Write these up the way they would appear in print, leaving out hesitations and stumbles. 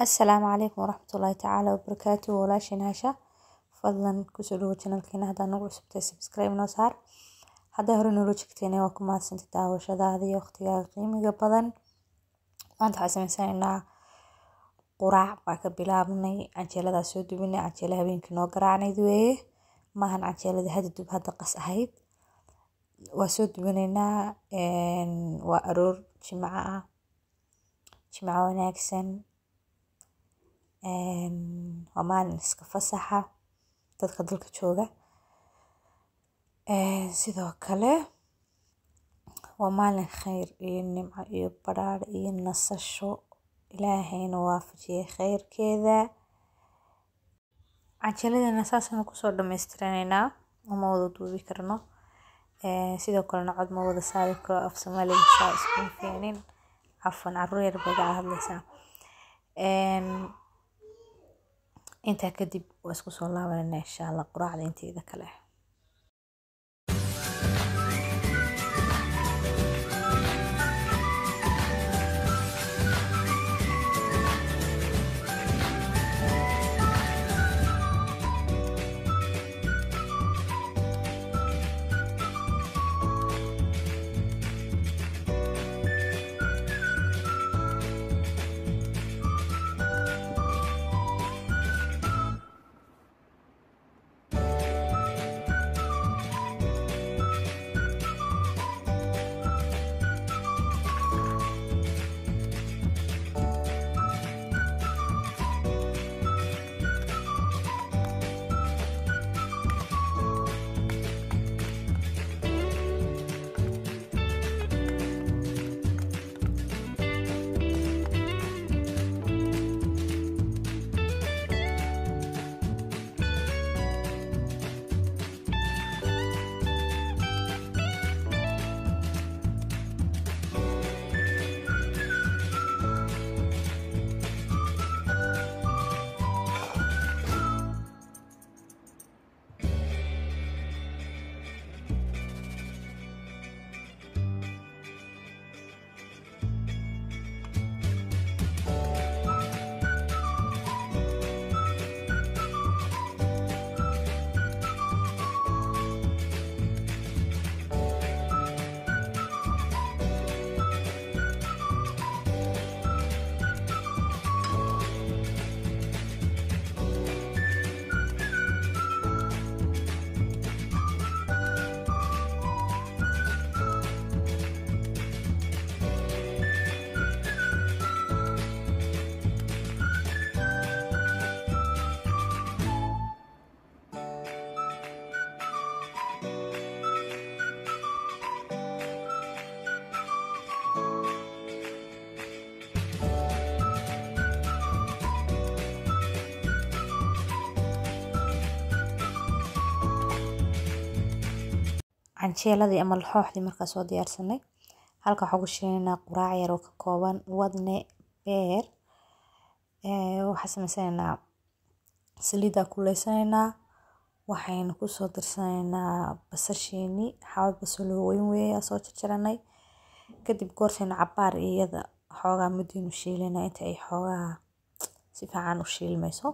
السلام عليكم ورحمة الله تعالى وبركاته walaashin Hasha fadlan kusoo dhawo channelkeena hadaa nagu cusubtay subscribe noo saar hadaa hore noo joogteen waa ku mahadsantahay daawashadaada iyo waqtigaaga qiimiga badan maanta waxaan sameysanaynaa quraac baa ka bilaabnay canjeelada soo dubinay canjeelada habeenkii noo garaacnayd weeye maahan canjeelada hadda dub hadda qas ahayd waa soo dubinaynaa waa aroor jimco wanaagsan waa maalin iska fasaxa dadka dalka jooga sidoo kale waa maalin khayr iyo nimco iyo baraar iyo nasasho ilaahayna waafajiyay khayrkeeda canjeeladana saasaan kusoo dhammaystiranaynaa uma wada duubi karno sidoo kalena cod ma wada saari karo af Soomaaliga saa isku fiicnin cafwan carruur yar bay ka hadlaysaa inta kadib waa isku soo laabanayna insha Allah quraacda inteeda kale canjeeladii ama laxooxdii markaa soo diyaarsanay halka waxaan ku shiilaynaa quraac yar oo ka kooban wadne beer waxaan sameysanaynaa saliida kuleysanaynaa waxaynu kusoo darsanaynaa basashiini xawad basal oo weyn weeye soo jarjaranay kadib goortayna cabaar iyada xoogaa muddiinu shiilaynaa inta ay xoogaa si fiican u shiilmayso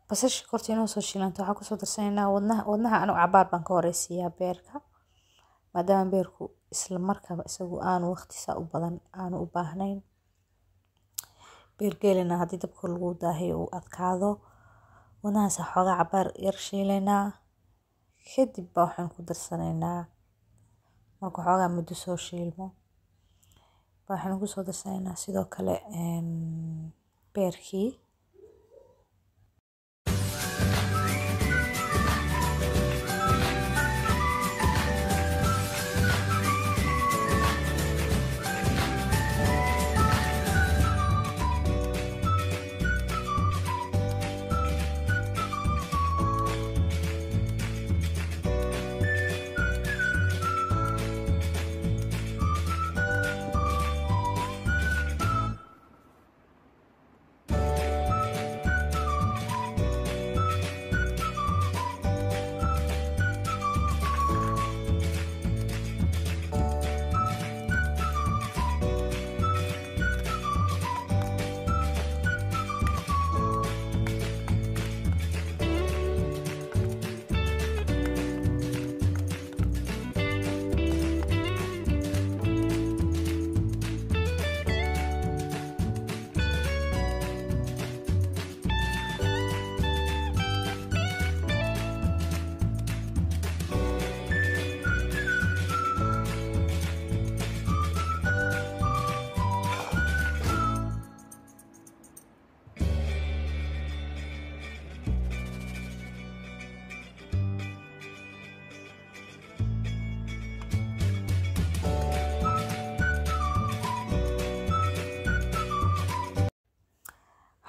basasha kortii inoo soo shiilanto waxaan kusoo darsanaynaa wadnaha anu cabaar baan ka horeysiiyaa beerka maadaama beerku isla markaba isagu aanu waqtiisa u badan aanu u baahnayn beergeelina haddii dabka lagu daahiyo uu adkaado wadnahaas xoogaa cabaar yar shiilaynaa kadib baa waxaan ku darsanaynaa marka xoogaa muddo soo shiilmo waxaan ugu soo darsaynaa sidoo kale beerkii.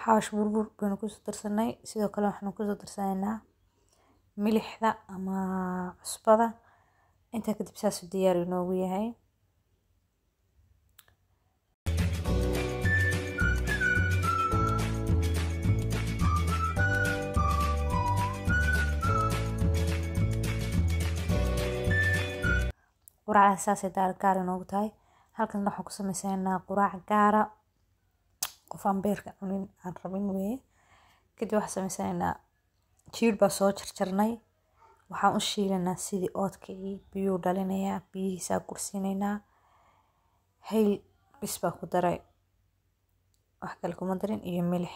xawaash burbur baynu ku soo darsanay. sidoo kale waxaan ku soo darsanaynaa milixda ama cusbada. intaa kadib saas diyaar inoogu yahay. quraacda saasay gaar inoogu tahay. halkan waxaan ku samaysaynaa quraac gaara, qof aan beerka cunin aan rabin weye. kadib waxaan samaysaynaa jiir baa soo jarjarnay, waxaan u shiilanaa sidii oodkii, biyuu dhalinayaa, biyihiisaa kursiinaynaa. hayl bis baa ku daray, wax kale kuma darin, iyo milix.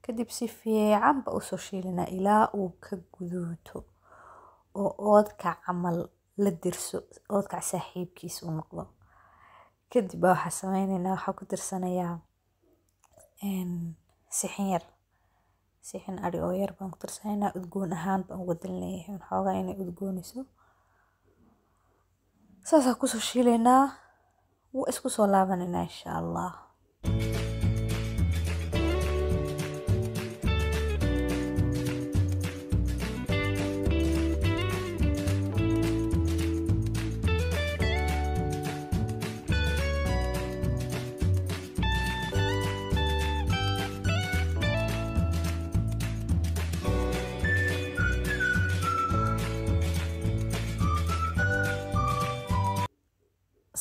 kadib si fiican baa usoo shiilanaa ilaa uu ka guduuto oo oodkac camal la dirso, oodkac saaxiibkiis u noqdo. kadib baa waxaa samaynaynaa, waxaa ku darsanayaa sixin yar, sixin ari oo yar baan ku darsanaynaa. udgoon ahaan baan uga dalinayaa xoogaa inay udgooniso. saasaan kusoo shiilaynaa, wuu isku soo laabanaynaa insha allah.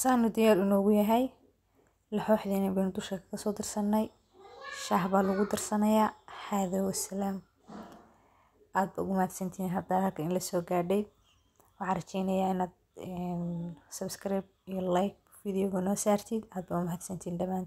saanu diyaar inoogu yahay. laxooxdeena baynu dusha ka soo darsanay. shaah baa lagu darsanayaa. hada wasalaam. aad ba ugu mahadsantihiin hadda halka in la soo gaadhay. waxaan rajeynayaa inaad subscribe iyo like videoga noo saartid. aad ba ugu mahadsantihiin dhammaan.